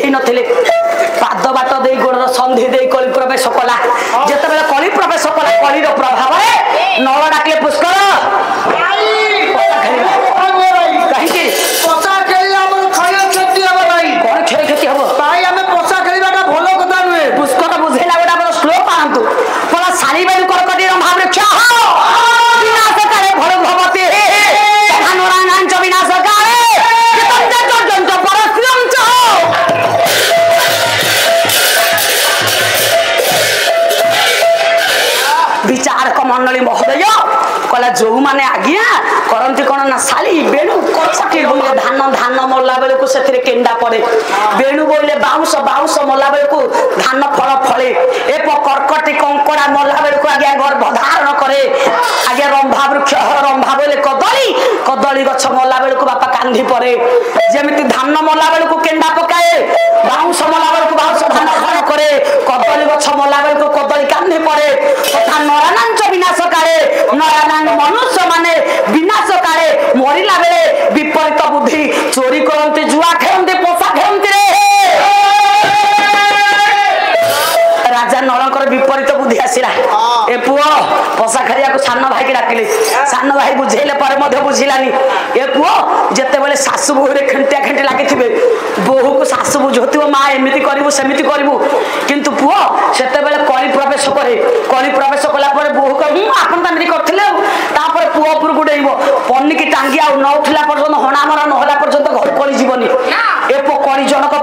ओह्लि नथिले पाद बाट दे गोड़ संधि दे कली प्रवेश कला जेते बेले कली प्रवेश कला कली रो प्रभाव नल डाकले पुष्कर विचारक मंडली महोदय कला जो माने आज्ञा करंती कोन ना साली बेणु कछटी बोले धान धान मोला बेले को सेथिरे केंडा पड़े बेणु बोले बाउस बाउस मोला बेले को धान फल फळे ए कर्कटी कंकड़ा मोला बेले को आज्ञा गर्भ धारण करे आज्ञा रंभा वृक्ष रंभा बोले कदली कदली गछ मोला बेले को बापा कांधी पड़े जेमिति धान मोला बेले को केंडा पकाए बाउस मोला बेले को बाउस धान फल करे कदली गछ मोला बेले को कदली कांधी पड़े तथा नरानांच विनाश काले नरानांग मनुष्य माने विनाश काले मरिला बेले विपरीत बुद्धि चोरी करते जुआ खेलते पोषा खेलते राजा नलकर विपरीत बुद्धि आसिला ए पुओ पोषा खरिया को सान भाई के डाकिले सान भाई बुझेले पर मध्य बुझिलानी ए पुओ जते बेले सासु बहु रे खंटिया खंटी लागिथिबे बहु को सासु बुझोतिबो मां एमिति करिवो सेमिति करिवो किंतु पुओ सेते बेले कली प्रवेश करे कली प्रवेश कला पर बहु को आपन तमरी करथिले तापर पुओ पुर गुडेइबो पन्नी की टांगी आ न उठला पर्यंत हणा मरा न होला पर्यंत घर कली जीवनी ए पो कली जनक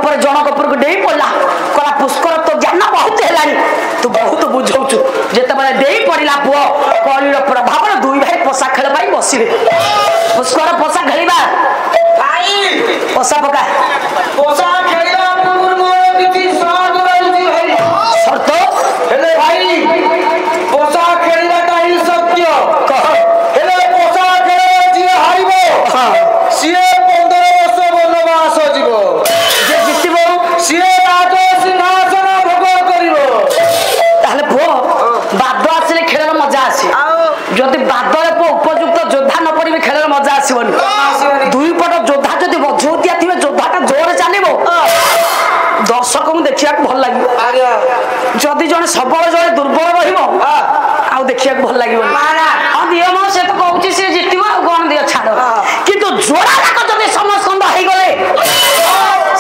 पर गुडेइ पडला कला पुष्कर तो ज्ञान बहुत हेलानी तू बहुत बुझौछु जेते बेले देई पड़िला पुओ कलीर प्रभाव दुई भाई पोसा खेल भाई बसिले पुष्कर पोसा खेलिबा भाई पोसा पका पोसा खेलिबा मुर मोर बिति साग रहती भाई शर्त हेले भाई पोसा खेलिबा ताई सत्य कह हेले पोसा खेले जे हारिबो सिए 15 वर्ष वनवास जीवो जे जितिबो सिए राज सिंहासन भोग करिवो ताले पुओ बाद आसले खेलर मजा आसी जदि बादले उपयुक्त योद्धा न पड़े खेल मजा आसबनी दुई पट योद्धा जदि मजबूतिया थे योद्धाटा जोर चलो दर्शक को देखा भल लगे जदि जड़े सबल जड़े दुर्बल रहा देखा भल लगे हाँ दिह म से तो कहूँ सी जित कौन दिह छाड़ कि जोड़ा जाक जब समस्कंद हो गले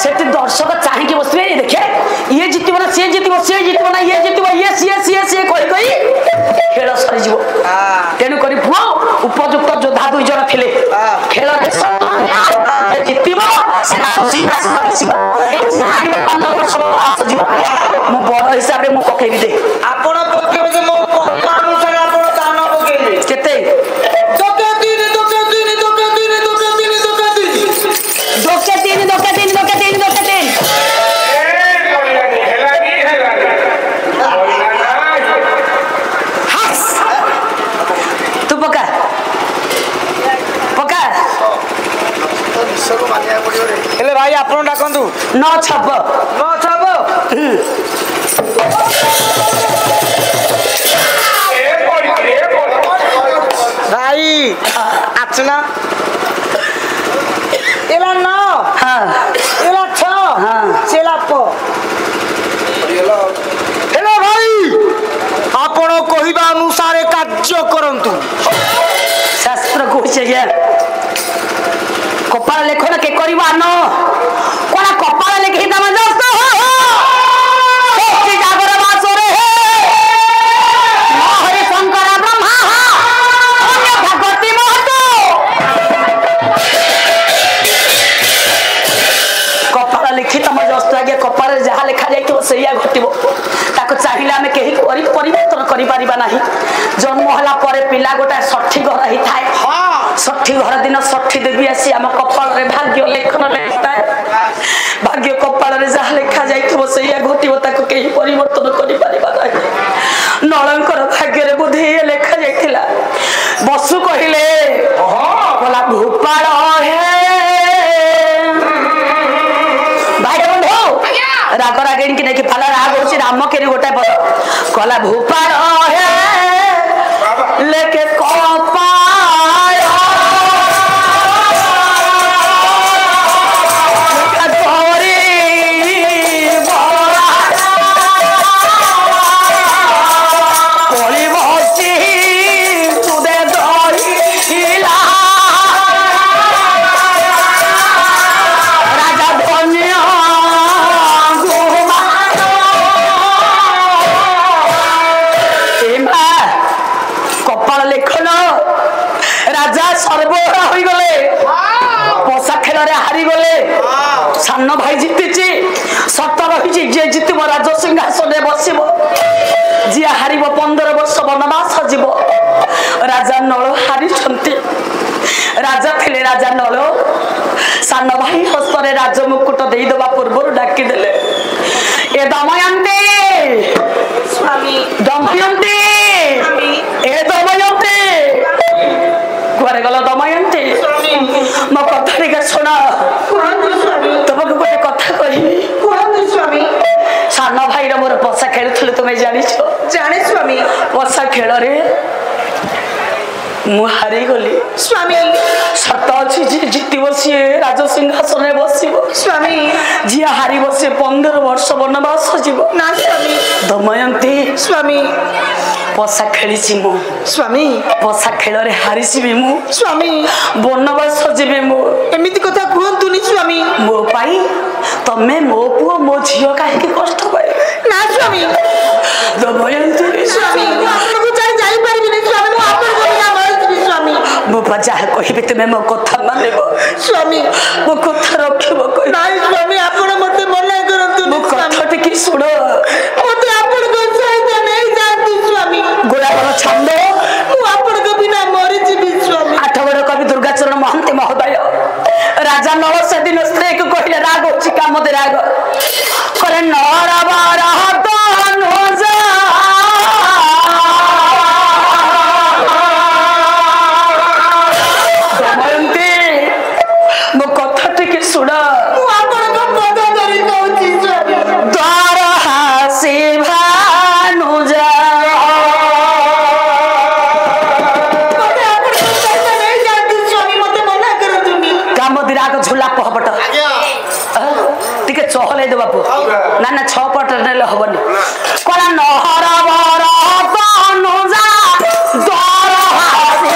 से दर्शक चाहिए बसवे देखे ये जितब ना सी जितब सी जितब ना ये जितब ये सी सी सी कही खेल सरी तेणुक पुओ उपयुक्त योद्धा दुई जन थे खेल जितब मु बड़ हिसाब से मुझे पकेबी दे भाई आप डाकतु न छप भाई आसना एला न एला छ सेला प हेलो भाई आपण कहिबा अनुसार कार्य करंतु शास्त्र कहै कपाल लेखन के करवा न कोना कपाल लेखि तम जस्त सच्ची जागर वासरे हरि शंकर ब्रह्मा अन्य भगवती महतो कपाल लिखि तम जस्त आगे कपाल जहा लिखा जाइतो सेया घटिबो ताको चाहिले आमे केही परिवर्तन करि परिबा नाही जन्म होला परे पिला गोटा 60 घर ही थाए 60 घर दिन 60 देवी आसी आम कपाल रे भाग्य लेखन लेखता भाग्य कपाल रे जहा लेखा जाइतो सेया घटिबो ताको केही परिवर्तन करि परिबा नाही नळंकर भाग्य रे बुद्धि लेखा जाइतिला बसु कहिले कोला भूपाल हे भाई बंधु राग रागिणी की नहीं पाला राग होची राम केरी गोटा पद कोला भूपाल हे लेके कपाल राज सिंहासन बसब जी हार 15 वर्ष वनवास जीव राजा नल हारी राजा थे राजा नल सान भाई हस्तरे राज मुकुट देदेवा पूर्व डाकिदेले ए दमयंती स्वामी दमयंती ए दमयंती कुआरे गल दमयंती मो कथा टिके शुण तुमको गोटे कथा कहबी स्वामी सान भाई मोर पशा खेलुल तुम्हें जानिछ जाने स्वामी पशा खेल मु हारी गली स्वामी सत अच्छी जी जितब सी राज सिंहासन बस स्वामी जी हार सी 15 वर्ष वनवास जीव ना स्वामी दमयंती स्वामी पशा खेली मु स्वामी पशा खेल हारी मु स्वामी वनवास जीवी मु एमिति कथा कहतुनी स्वामी मो पाई तमे मो पुओ मो झियो काहे कष्ट पाए ना स्वामी दमयंती स्वामी आपनको जाई जाई परिबिनी स्वामी मु आपनको बिना मरजिबी स्वामी मो बजा कहबे तुमे मो कथा मानिबो स्वामी मो कथा रखिबो कहि नाई स्वामी आपण मते मना करतु मो कथा टिके सुण मते आपनको सहित नहीं जानती स्वामी गोलाबर छंद मु आपनको बिना मरजिबी स्वामी 8 बड़ कवि दुर्गाचरण महंती महोदय राजा नल से दिन स्त्री को कहले राग होची काम दे राग करे नरबर तनुजा दमयंती मो कथा टिके सुण मु आपनको पद धरि कहूची स्वामी द्वार हासी भानुजा मते आपनको सहित नहीं जानती स्वामी मते मना करतुनी काम दे राग झुला पहपट टिके चहले दे बापू ना ना 6 पट नेले हबनी कोला नहर बर तनुजा द्वार हासी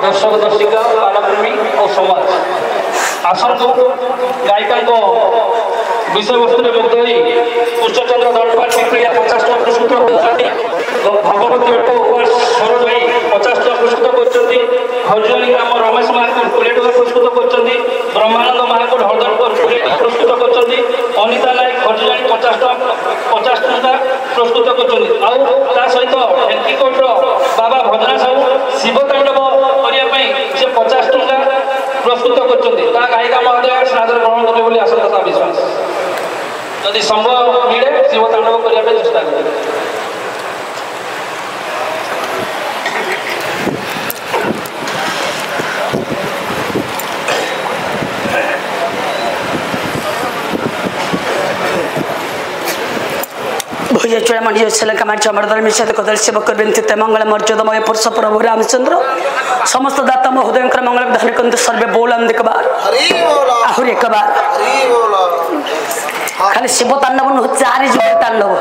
दर्शक दर्शिका बालप्रेमी और समाज आसंतु गायिका विषय वस्तु मुग्ध हो कृष्णचंद्र दलपाल विक्रिया 50 टका पुरस्कृत होती भगवती बेट उपास सरोज भाई 50 टका पुरस्कृत करछंती हरजनी ग्राम रमेश महाकुर 20 टका पुरस्कृत करछंती ब्रह्मानंद महाकुर हरदरपुर 20 टका पुरस्कृत करछंती अनिता नायक हरजनी 50 टका पुरस्कृत करछंती आ ता सहित एंटीकोट बाबा भद्रा साहू शिव तांडव करिया पई से 50 टका पुरस्कृत करछंती ता गायिका महोदय सादर ग्रहण करबे बोली आशंका विश्वास यदि संभव मिले शिव तांडव करिया पे चेष्टा करें विजय चूड़ामणि कमार चमड़दल मिश्र कदल शिव करते मंगल मर्यादमय पुरुष प्रभु रामचंद्र समस्त दाता महोदय मंगल धन कंतु सर्वे बोलम दिकबार आहुरी एक बार खाली शिव तांडव नुह चारि जुग तांडव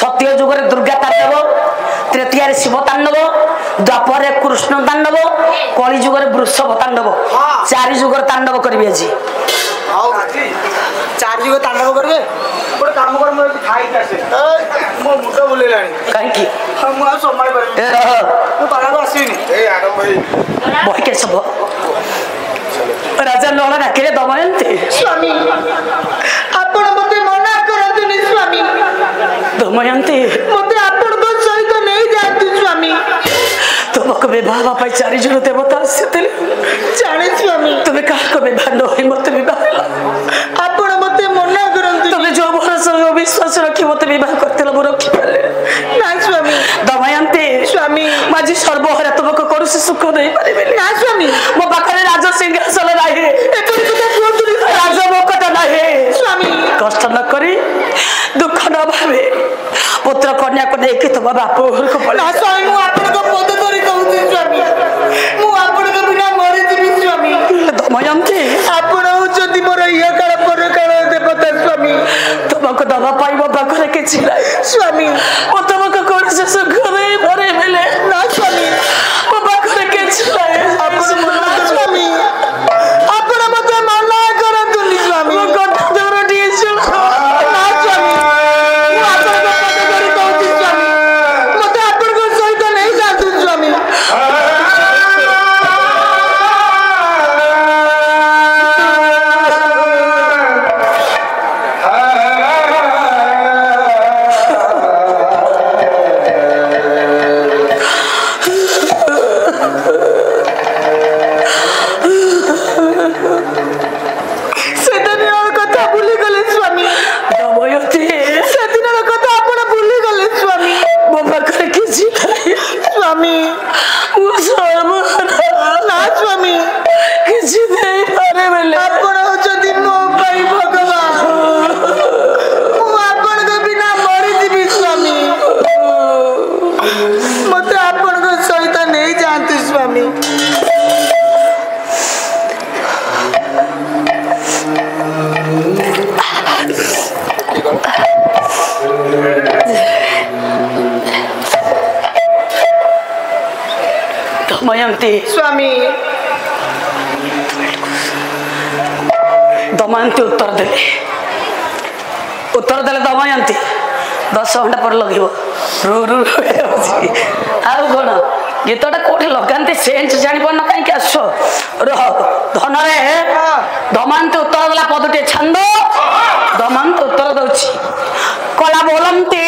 सत्य जुग दुर्गा तांडव तृतीय शिव तांडव द्वापर कृष्ण तांडव कली जुग वृषभ तांडव चारि जुग तांडव करी आज चार जुग तांडव करबे गोटे काम कर मो खाई आसे मो मुंड बुलेलानी कहीं की मु आ संभाळ पारे मु पाला को आसीनी ए आडम भाई बही के सब राजा नौला डाकिले दमयंती स्वामी आपण मते मना करंतुनी स्वामी दमयंती मते आपण को सहित नहीं जातु स्वामी तुमको विवाह पाई चारि जन देवता आसीते जाने स्वामी तुम्हें कहा विवाह न होई मत विवाह आपण मते मना करंतु तुम्हें जो भरोसा विश्वास रखी मत विवाह करते वो रखी पारे ना स्वामी दमयंती स्वामी माजी सर्वहरा तुमको कौन सुख दे पारे ना स्वामी मो पाखरे राज सिंहासन नाही एतरी कथा कोतुनी राज मोकट नाही स्वामी कष्ट न करी दुख न भावे पुत्र कन्या को लेके तुम बाप घर को ना स्वामी मु आपण को पद करी कहूती स्वामी मु आपण को बिना मरि जीवी स्वामी दमयंती आपण जदि मोर इह काल पर काल देवता स्वामी तुमको दवा पाइब पाखरे किछि नाही स्वामी ओ तुमको कौन से सुख दे भरे मिले ना स्वामी ओ पाखरे किछि नाही आपण मना स्वामी आपण मते मना करंतुनी स्वामी मो कथा दर दिस ना स्वामी मु आपण को पद करी कहूती स्वामी मते आपण को सहित नहीं जातु स्वामी सेदिनर कथा भूली गले स्वामी दमयंती सेदिनर कथा आपण भूली गले स्वामी मो पाखरे किछि नाही स्वामी मो सर्वहरा ना स्वामी किछि दे पारे मिले आपण जदि मो पाई भगवान मु आपण के बिना मरि जीवी स्वामी मते आपण को सहित नहीं जानती स्वामी दमयंती स्वामी दमयंती उत्तर देले दमयंती 10 घंटा पर लगिव रू रू आउ कौन गीतटा कौटे लगाते सेन्स जापर ना कहीं आस रह धनरे दमयंती उत्तर देला पदटे छंद दमयंती उत्तर दौची कला बोलंती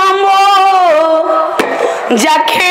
अम्बो जाखे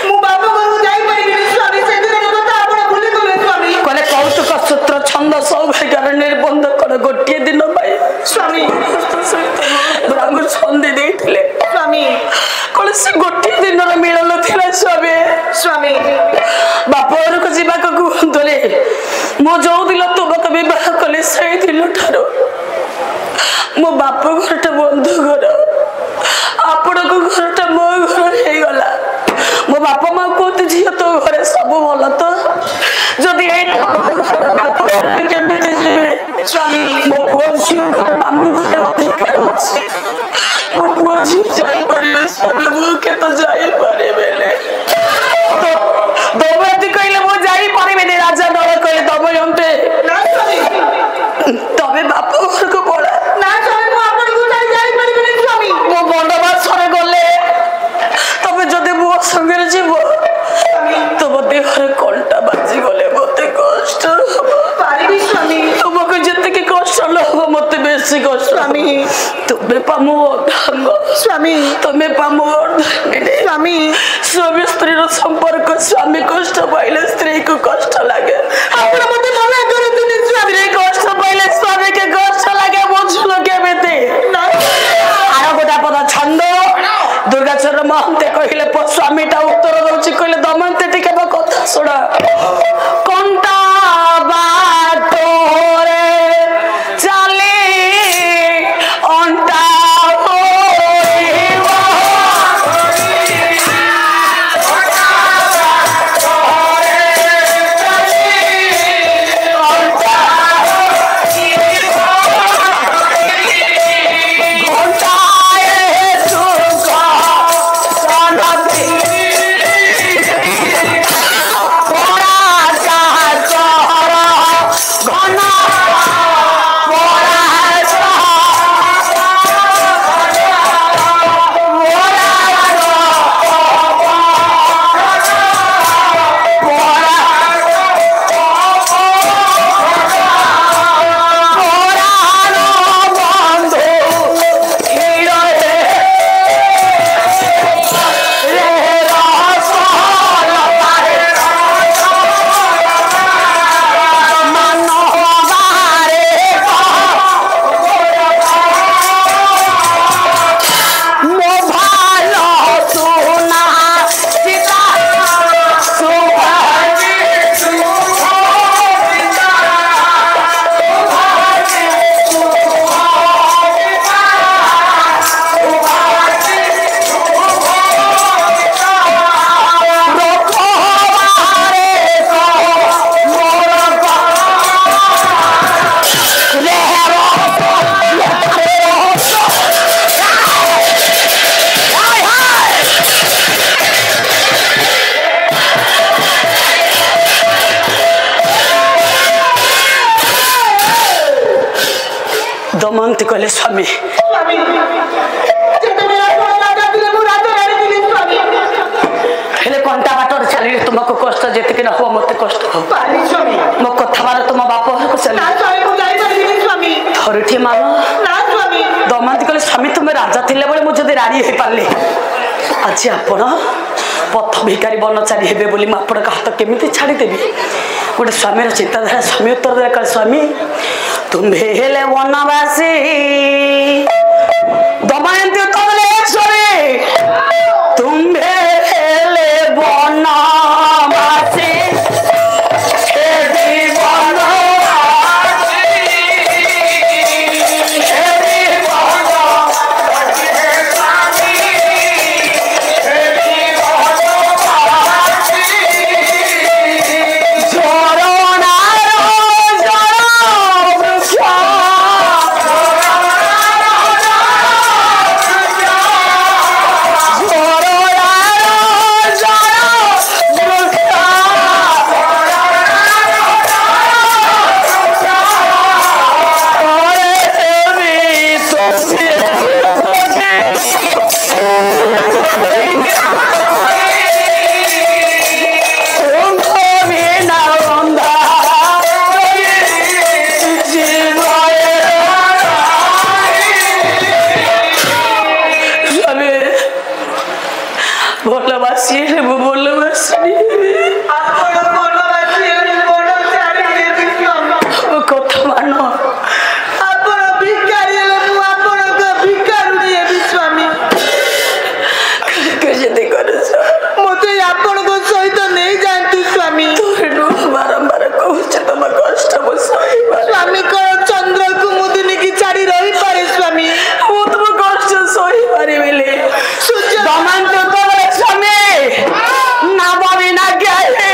ମୁଁ ବାପ ଘରକୁ ଯାଇପାରିବିନି ସ୍ୱାମୀ ସେଦିନ କଥା ଆପଣ ଭୁଲିଗଲେ ସ୍ୱାମୀ କହିଲେ କୌତୁକ ସୂତ୍ର ଛନ୍ଦ ସୌଭାଗ୍ୟର ନିର୍ବନ୍ଧ କର ଗୋଟିଏ ଦିନ ପାଇଁ ସ୍ୱାମୀ ବ୍ରାହ୍ମଣ ସନ୍ଧି ଦେଇଥିଲେ ସ୍ୱାମୀ କହିଲେ ସେ ଗୋଟିଏ ଦିନର ମିଳନ ଥିଲା ସ୍ୱାମୀ ସ୍ୱାମୀ ବାପ ଘରକୁ ଯିବାକୁ କୁହନ୍ତୁନି ମୁଁ ଯୋଉ ଦିନ ତୁମକୁ ବିବାହ କଲି ସେଇ ଦିନ ଠାରୁ ମୋ ବାପ ଘରଟା ବନ୍ଧୁ ଘର ଆପଣଙ୍କ ଘରଟା ମୋ ଘର ହେଇଗଲା ମୋ ବାପା ମା କହୁଛି ଝିଅ ତୋ ଘରେ ସବୁ ଭଲ ତ ଯଦି କେମିତି ଯିବେ ମୋ ପୁଅ ଝିଅ ମାମୁଁ ଘରେ ଅଧିକାର ଅଛି ମୋ ପୁଅ ଝିଅ ଯାଇପାରିବେ ମୁଁ କେତେ ଯାଇପାରିବେନି ଦମୟନ୍ତୀ କହିଲେ ମୁଁ ଯାଇପାରିବିନି ରାଜା ନଳ କହିଲେ ଦମୟନ୍ତୀ ନା ସ୍ୱାମୀ ତମେ ବାପ ଘରକୁ ପଳା ନା ସ୍ୱାମୀ ମୁଁ ଆପଣଙ୍କୁ ଯାଇପାରିବିନି ସ୍ୱାମୀ ମୋ ବନବାସରେ ଗଲେ ତମେ ଯଦି ମୋ ସଙ୍ଗରେ ଯିବ ତମ ଦେହରେ କଣ୍ଟା ବାଜିଗଲେ ମତେ କଷ୍ଟ ହବ ପାରିବି ସ୍ୱାମୀ ତୁମକୁ ଯେତିକି କଷ୍ଟ ନ ହବ ମତେ ବେଶୀ କଷ୍ଟ ସ୍ୱାମୀ ତୁମେ ପା ମୋ ଅର୍ଦ୍ଧାଙ୍ଗ ସ୍ୱାମୀ ତମେ ପା ମୋ ଅର୍ଦ୍ଧାଙ୍ଗିନୀ ସ୍ୱାମୀ ସ୍ୱାମୀ ସ୍ତ୍ରୀର ସମ୍ପର୍କ ସ୍ୱାମୀ କଷ୍ଟ ପାଇଲେ ସ୍ତ୍ରୀକୁ କଷ୍ଟ ଲାଗେ ଆପଣ ମତେ ମନା କରନ୍ତୁନି ସ୍ୱାମୀ ସ୍ତ୍ରୀ କଷ୍ଟ ପାଇଲେ ସ୍ୱାମୀকে କଷ୍ଟ ଲାଗେ ବୁଝୁନ କେମିତି আর গোটা পদ ছন্দ দুর্গাচরণ মহন্তে কহিলে স্বামীটা উত্তর দଉଛି কহিলে দময়ন্তী টিকে কথা শুণ কণ্টা বাটরে চালি অন্টা ଦମୟନ୍ତୀ କହିଲେ ସ୍ୱାମୀ ହେଲେ କଣ୍ଟା ବାଟରେ ଚାଲିଲେ ତୁମକୁ କଷ୍ଟ ଯେତିକି ନ ହବ ମତେ କଷ୍ଟ ହବ ମୋ କଥାବାର ତୁମ ବାପ ଘରକୁ ଚାଲିଲେ ଥରୁଠି ମାନ ଦମୟନ୍ତୀ କହିଲେ ସ୍ୱାମୀ ତୁମେ ରାଜା ଥିଲେ ବେଳେ ମୁଁ ଯଦି ରାଣୀ ହେଇପାରିଲି ଆଜି ଆପଣ ପଥ ଭିକାରୀ ବନଚାରୀ ହେବେ ବୋଲି ମୁଁ ଆପଣଙ୍କ ହାତ କେମିତି ଛାଡ଼ିଦେବି ଗୋଟେ ସ୍ୱାମୀର ଚିନ୍ତାଧାରା ସ୍ୱାମୀ ଉତ୍ତର ଦେଲେ କହିଲେ ସ୍ୱାମୀ ତୁମ୍ଭେ ହେଲେ ବନବାସୀ ଦମୟନ୍ତୀ ଉତ୍ତର ଦେଲେ ସ୍ୱାମୀ ତୁମ୍ଭେ ହେଲେ ବନବାସୀ ବାସି ହେଲେ ମୁଁ ବନବାସିନୀ ଆପଣ ବନବାସୀ ହେଲେ ବନ ଛାଡ଼ିଦେବି ସ୍ୱାମୀ। ମୋ କଥା ମାନ ଆପଣ ଭିକାରୀ ହେଲେ ମୁଁ ଆପଣଙ୍କ ଭିକାରୁଣୀ ହେବି ସ୍ୱାମୀ। କେମିତି କରୁଛ ମୋତେ ଆପଣଙ୍କ ସହିତ ନେଇଯାଆନ୍ତୁ ସ୍ୱାମୀ। ବାରମ୍ବାର କହୁଛି ତମ କଷ୍ଟ ମୁଁ ସହିପାରେ ସ୍ୱାମୀଙ୍କର ଚନ୍ଦ୍ରକୁ ମୁଁ ଦିନିକି ଛାଡ଼ି ରହିପାରେ ସ୍ୱାମୀ। ମୁଁ ତମ କଷ୍ଟ ସହିପାରିବିନି ଦମାନ୍ତୁ ତମର ସ୍ୱାମୀ ନାମ ବିନା ଜ୍ଞାନେ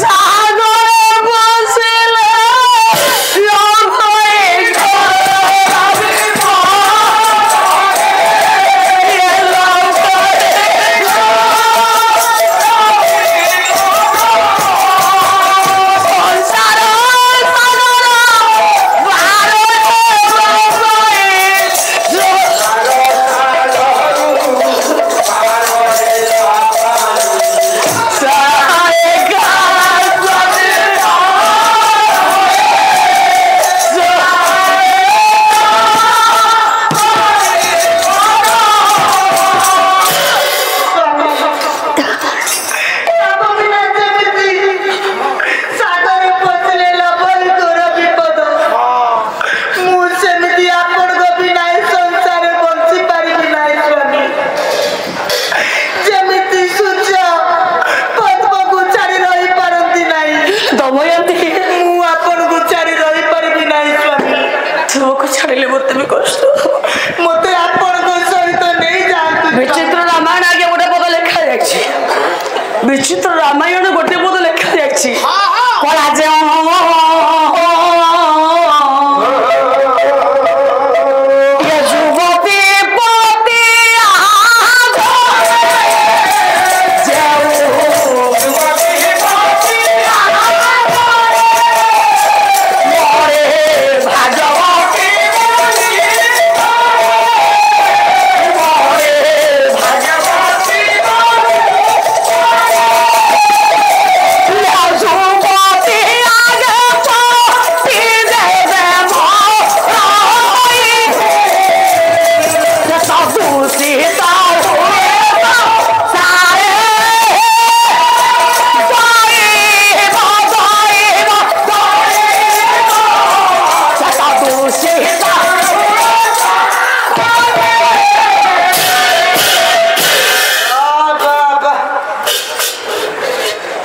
ସାଗରେ ବସିଲେ ଛାଡ଼ିଲେ ମତେ ବି କଷ୍ଟ ମୋତେ ଆପଣଙ୍କ ସହିତ ନେଇଯାଆନ୍ତୁ। ବିଚିତ୍ର ରାମାୟଣ ଆଗେ ଗୋଟେ ପଦ ଲେଖା ଯାଇଛି ବିଚିତ୍ର ରାମାୟଣ ଗୋଟେ ପଦ ଲେଖା ଯାଇଛି କଳା ଯେ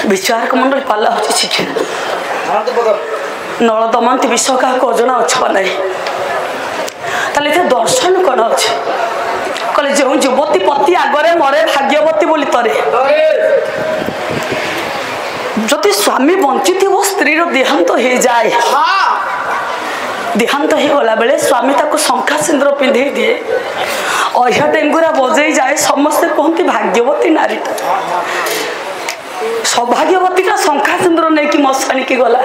विचारक मंडल पाला हो नल दमंती विष क्या अजना अच्छा ना ताले दर्शन कौन अच्छे कहले जो युवती पति आगरे मरे भाग्यवती बोली तरे जदि स्वामी बंची थी स्त्री देहांत हो जाए देहांत हो गला बेले स्वामी ताको शंखा सिंदूर पिंधे दिए अह्य टेंगुरा बजे जाए समस्ते कहती भाग्यवती नारी सौभाग्यवती का शंखा सिंदूर नहीं कि मशाणी की गला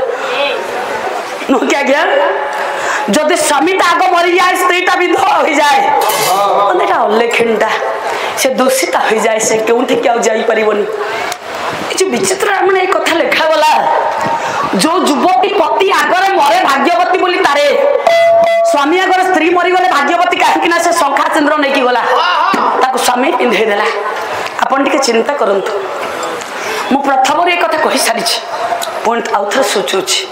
नुह क्या गया जदि स्वामी आग मरी जाए स्त्रीटा विधवा हो जाए अल्लेखिणटा से दूषिता हो जाए से क्योंठे क्या जापरनी जो विचित्र रामायण एक कथा लिखा गला जो युवती पति आगरे मरे भाग्यवती बोली तारे स्वामी आगरे स्त्री मरीगले भाग्यवती कहीं से शंखा सिंदूर नहीं कि गला स्वामी पिंधे देला आपन टिके चिंता करंतु मु प्रथम एक कथा कही सारी पुणी आउ थे सोचुची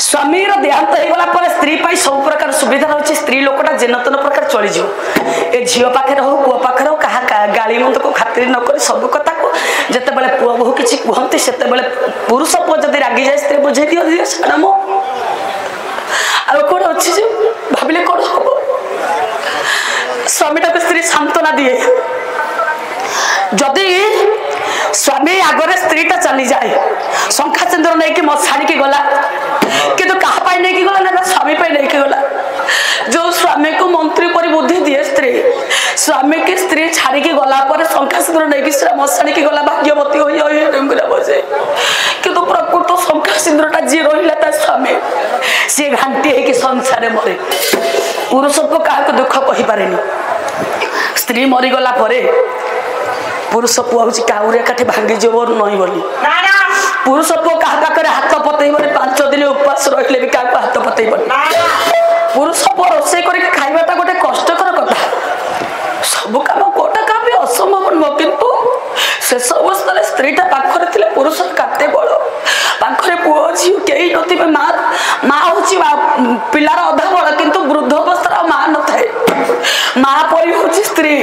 स्वामी देहांत होगा स्त्री सब प्रकार सुविधा रही स्त्री लोकटा जेनतन प्रकार चली जाओ ए झील पाखे हो पुओ पाखे हो क्या गाड़ी मंद को खातिर नक सब कथा को जिते बड़े पुओ बहु किसी कहते से पुरुष पुओ जब रागी जाए स्त्री बुझे दियो सारा मो कौन अच्छी जो भाविले कौन हम स्वामीटा को स्त्री सांत्वना दिए जदि स्वामी आगरे स्त्रीटा चली जाए शंखा सिंदूर नहीं कि मशाणी की गला किंतु कहा नहीं कि गला ना स्वामी नहीं कि गला जो स्वामी को मंत्री पर बुद्धि दिए स्त्री स्वामी की स्त्री छाड़ी की गला पर शंखा सिंदूर नहीं कि मशाणी की गला भाग्यवती हो बजे किंतु प्रकृत शंखा सिंदूरटा जी रहा स्वामी सी घाटी है कि संसार मरे पुरुष क्या दुख कही पारे स्त्री मरीगला पुरुष पुआ हूँ काउरिया काठी भांगी जीव नई बोली पुरुष पुओ क्या पाखे हाथ पतेबनी 5 दिन उपवास रही भी क्या हाथ पतेबनी पुरुष पुओ रोसे कर खाइबाटा गोटे कष्टकर कथा सब कम कोटा काम भी असंभव नुह किंतु शेष अवस्था स्त्रीटा पाखरे थिले पुरुष काते बड़ पाखरे पुओ झी कई नथिबे माँ हूँ पिलार अधा बड़ किंतु वृद्ध अवस्था माँ न थाए माँ परी हूँ स्त्री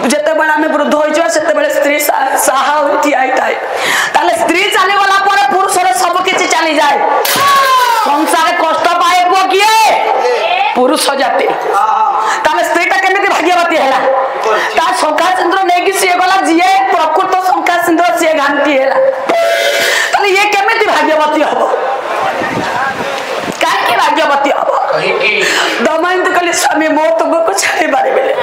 जिते बड़े आम वृद्ध हो स्त्री साहा ठिया थाए ताले स्त्री चली गला पर पुरुष सब किसी चली जाए संसार कष्ट पाए पुओ किए पुरुष जाति ताले स्त्रीटा केमिति भाग्यवती हैला ता शंका सिंदूर नहीं कि सी गला जीए प्रकृत शंका सिंदूर सी घांटी हैला ताले ये केमिति भाग्यवती हबो काहे भाग्यवती हबो दमयंती कहली स्वामी मो तुमको छाड़ी बारे बेले